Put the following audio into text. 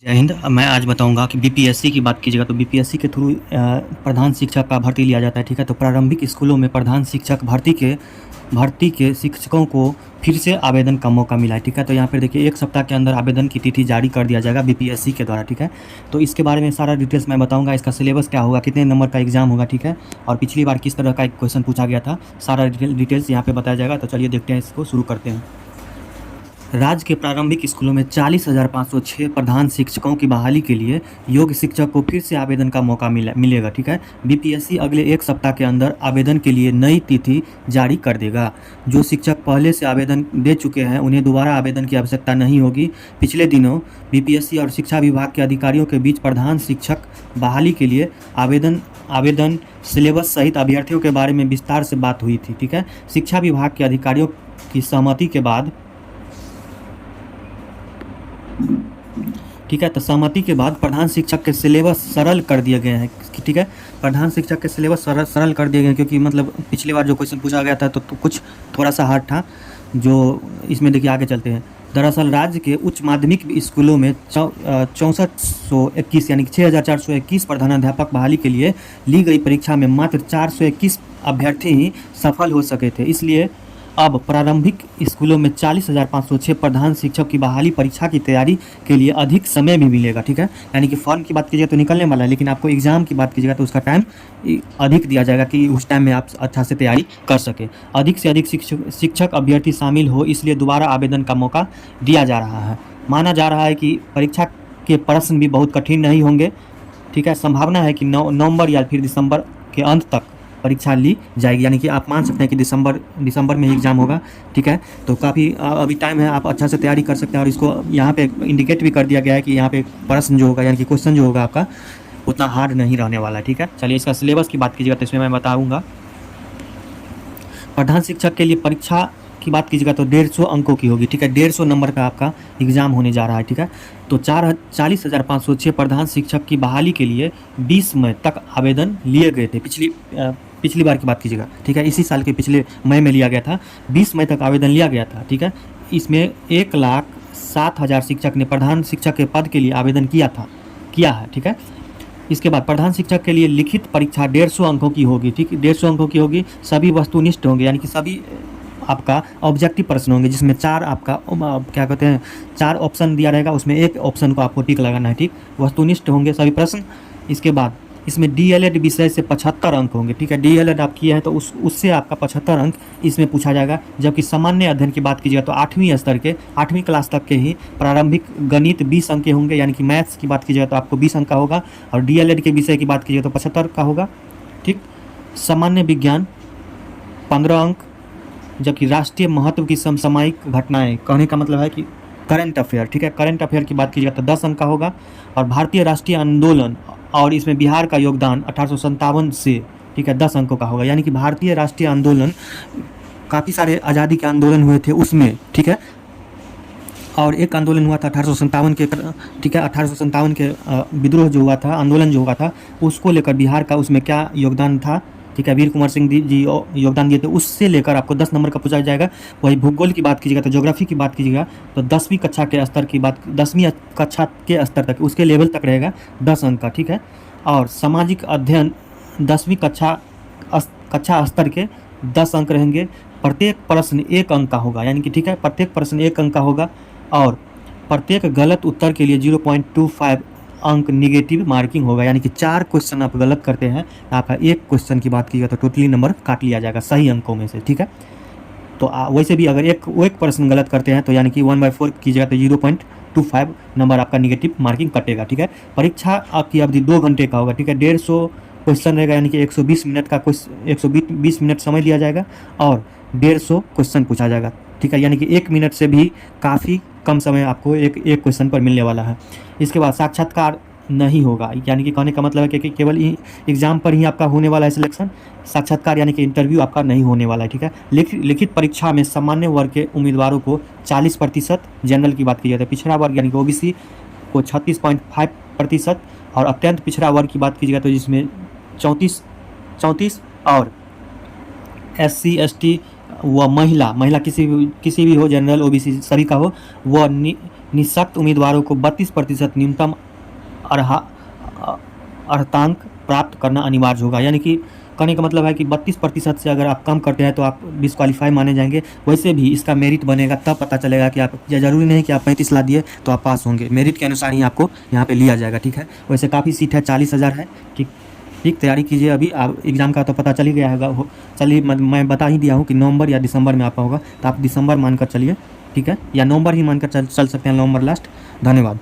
जय हिंद। मैं आज बताऊंगा कि बीपीएससी की बात कीजिएगा तो बीपीएससी के थ्रू प्रधान शिक्षक का भर्ती लिया जाता है। ठीक है, तो प्रारंभिक स्कूलों में प्रधान शिक्षक भर्ती के शिक्षकों को फिर से आवेदन का मौका मिला है। ठीक है, तो यहाँ पर देखिए 1 सप्ताह के अंदर आवेदन की तिथि जारी कर दिया जाएगा बीपीएससी के द्वारा। ठीक है, तो इसके बारे में सारा डिटेल्स मैं बताऊंगा। इसका सिलेबस क्या होगा, कितने नंबर का एग्जाम होगा, ठीक है, और पिछली बार किस तरह का एक क्वेश्चन पूछा गया था, सारा डिटेल्स यहाँ पे बताया जाएगा। तो चलिए देखते हैं, इसको शुरू करते हैं। राज्य के प्रारंभिक स्कूलों में 40,506 प्रधान शिक्षकों की बहाली के लिए योग्य शिक्षक को फिर से आवेदन का मौका मिलेगा। ठीक है, बीपीएससी अगले 1 सप्ताह के अंदर आवेदन के लिए नई तिथि जारी कर देगा। जो शिक्षक पहले से आवेदन दे चुके हैं उन्हें दोबारा आवेदन की आवश्यकता नहीं होगी। पिछले दिनों बीपीएससी और शिक्षा विभाग के अधिकारियों के बीच प्रधान शिक्षक बहाली के लिए आवेदन सिलेबस सहित अभ्यर्थियों के बारे में विस्तार से बात हुई थी। ठीक है, शिक्षा विभाग के अधिकारियों की सहमति के बाद सहमति के बाद प्रधान शिक्षक के सिलेबस सरल कर दिए गए हैं। ठीक है, प्रधान शिक्षक के सिलेबस सरल कर दिए गए हैं, क्योंककि मतलब पिछली बार जो क्वेश्चन पूछा गया था तो कुछ थोड़ा सा हार्ड था। जो इसमें देखिए, आगे चलते हैं। दरअसल राज्य के उच्च माध्यमिक स्कूलों में 6421 यानी 6421 प्रधानाध्यापक बहाली के लिए ली गई परीक्षा में मात्र 421 अभ्यर्थी ही सफल हो सके थे। इसलिए अब प्रारंभिक स्कूलों में 40,506 प्रधान शिक्षक की बहाली परीक्षा की तैयारी के लिए अधिक समय भी मिलेगा। ठीक है, यानी कि फॉर्म की बात कीजिएगा तो निकलने वाला है, लेकिन आपको एग्जाम की बात कीजिएगा तो उसका टाइम अधिक दिया जाएगा कि उस टाइम में आप अच्छा से तैयारी कर सके। अधिक से अधिक शिक्षक अभ्यर्थी शामिल हो, इसलिए दोबारा आवेदन का मौका दिया जा रहा है। माना जा रहा है कि परीक्षा के प्रश्न भी बहुत कठिन नहीं होंगे। ठीक है, संभावना है कि नवंबर या फिर दिसंबर के अंत तक परीक्षा ली जाएगी, यानी कि आप मान सकते हैं कि दिसंबर में ही एग्ज़ाम होगा। ठीक है, तो काफ़ी अभी टाइम है, आप अच्छा से तैयारी कर सकते हैं। और इसको यहाँ पे इंडिकेट भी कर दिया गया है कि यहाँ पे प्रश्न जो होगा यानी कि क्वेश्चन जो होगा आपका उतना हार्ड नहीं रहने वाला है। ठीक है, चलिए इसका सिलेबस की बात कीजिएगा तो इसमें मैं बताऊँगा। प्रधान शिक्षक के लिए परीक्षा की बात कीजिएगा तो 150 अंकों की होगी। ठीक है, 150 नंबर का आपका एग्ज़ाम होने जा रहा है। ठीक है, तो 40,506 प्रधान शिक्षक की बहाली के लिए 20 मई तक आवेदन लिए गए थे। पिछली बार की बात कीजिएगा। ठीक है, इसी साल के पिछले मई में लिया गया था, 20 मई तक आवेदन लिया गया था। ठीक है, इसमें 1,07,000 शिक्षक ने प्रधान शिक्षक के पद के लिए आवेदन किया है। ठीक है, इसके बाद प्रधान शिक्षक के लिए लिखित परीक्षा 150 अंकों की होगी। ठीक है, 150 अंकों की होगी, सभी वस्तुनिष्ठ होंगे, यानी कि सभी आपका ऑब्जेक्टिव प्रश्न होंगे, जिसमें 4 आपका क्या कहते हैं 4 ऑप्शन दिया रहेगा, उसमें एक ऑप्शन को आपको टिक लगाना है। ठीक, वस्तुनिष्ठ होंगे सभी प्रश्न। इसके बाद इसमें डीएलएड विषय से 75 अंक होंगे। ठीक है, डीएलएड आप किए हैं तो उससे आपका 75 अंक इसमें पूछा जाएगा। जबकि सामान्य अध्ययन की बात कीजिएगा तो 8वीं क्लास तक के ही प्रारंभिक गणित 20 अंक के होंगे, यानी कि मैथ्स की बात कीजिएगा तो आपको 20 अंक का होगा, और डीएलएड के विषय की बात कीजिएगा तो 75 का होगा। ठीक, सामान्य विज्ञान 15 अंक, जबकि राष्ट्रीय महत्व की समसामयिक घटनाएं, कहने का मतलब है कि करंट अफेयर। ठीक है, करंट अफेयर की बात कीजिएगा तो 10 अंक का होगा, और भारतीय राष्ट्रीय आंदोलन और इसमें बिहार का योगदान 1857 से, ठीक है, 10 अंकों का होगा। यानी कि भारतीय राष्ट्रीय आंदोलन, काफ़ी सारे आज़ादी के आंदोलन हुए थे उसमें। ठीक है, और एक आंदोलन हुआ था 1857 के। ठीक है, 1857 के विद्रोह जो हुआ था, आंदोलन जो हुआ था, उसको लेकर बिहार का उसमें क्या योगदान था। ठीक है, वीर कुंवर सिंह जी योगदान दिए थे, उससे लेकर आपको 10 नंबर का पूछा जाएगा। वही भूगोल की बात कीजिएगा तो ज्योग्राफी की बात कीजिएगा तो 10वीं कक्षा के स्तर की बात, 10वीं कक्षा के स्तर तक, उसके लेवल तक रहेगा 10 अंक का। ठीक है, और सामाजिक अध्ययन 10वीं कक्षा स्तर के 10 अंक रहेंगे। प्रत्येक प्रश्न 1 अंक का होगा, यानी कि ठीक है, प्रत्येक प्रश्न 1 अंक का होगा, और प्रत्येक गलत उत्तर के लिए 0.25 अंक निगेटिव मार्किंग होगा। यानी कि 4 क्वेश्चन आप गलत करते हैं, आपका 1 क्वेश्चन की बात कीजिएगा तो टोटली नंबर काट लिया जाएगा सही अंकों में से। ठीक है, तो वैसे भी अगर एक प्रश्न गलत करते हैं तो यानी कि 1/4 कीजिएगा तो 0.25 नंबर आपका निगेटिव मार्किंग कटेगा। ठीक है, परीक्षा आपकी अवधि 2 घंटे का होगा। ठीक है, 150 क्वेश्चन रहेगा, यानी कि 120 मिनट का 120 मिनट समय दिया जाएगा, और 150 क्वेश्चन पूछा जाएगा। ठीक है, यानी कि 1 मिनट से भी काफ़ी कम समय आपको एक क्वेश्चन पर मिलने वाला है। इसके बाद साक्षात्कार नहीं होगा, यानी कि कहने का मतलब है कि केवल एग्जाम पर ही आपका होने वाला है सिलेक्शन, साक्षात्कार यानी कि इंटरव्यू आपका नहीं होने वाला है। ठीक है, लिखित परीक्षा में सामान्य वर्ग के उम्मीदवारों को 40%, जनरल की बात की जाती है, पिछड़ा वर्ग यानी कि ओबीसी को 36.5%, और अत्यंत पिछड़ा वर्ग की बात कीजिएगा तो जिसमें 34 और SC ST व महिला किसी भी हो, जनरल ओबीसी सभी का हो, वह निःशक्त उम्मीदवारों को 32% न्यूनतम अर्हतांक प्राप्त करना अनिवार्य होगा। यानी कि कहने का मतलब है कि 32% से अगर आप कम करते हैं तो आप डिस्क्वालीफाई माने जाएंगे। वैसे भी इसका मेरिट बनेगा, तब पता चलेगा कि आप, या ज़रूरी नहीं कि आप 35 ला दिए तो आप पास होंगे, मेरिट के अनुसार ही आपको यहाँ पे लिया जाएगा। ठीक है, वैसे काफ़ी सीट है, 40,000 है। ठीक ठीक, तैयारी कीजिए। अभी आप एग्ज़ाम का तो पता चल ही गया होगा, चलिए मैं बता ही दिया हूँ कि नवंबर या दिसंबर में आपका होगा, तो आप दिसंबर मानकर चलिए। ठीक है, या नवंबर ही मानकर चल सकते हैं, नवंबर लास्ट। धन्यवाद।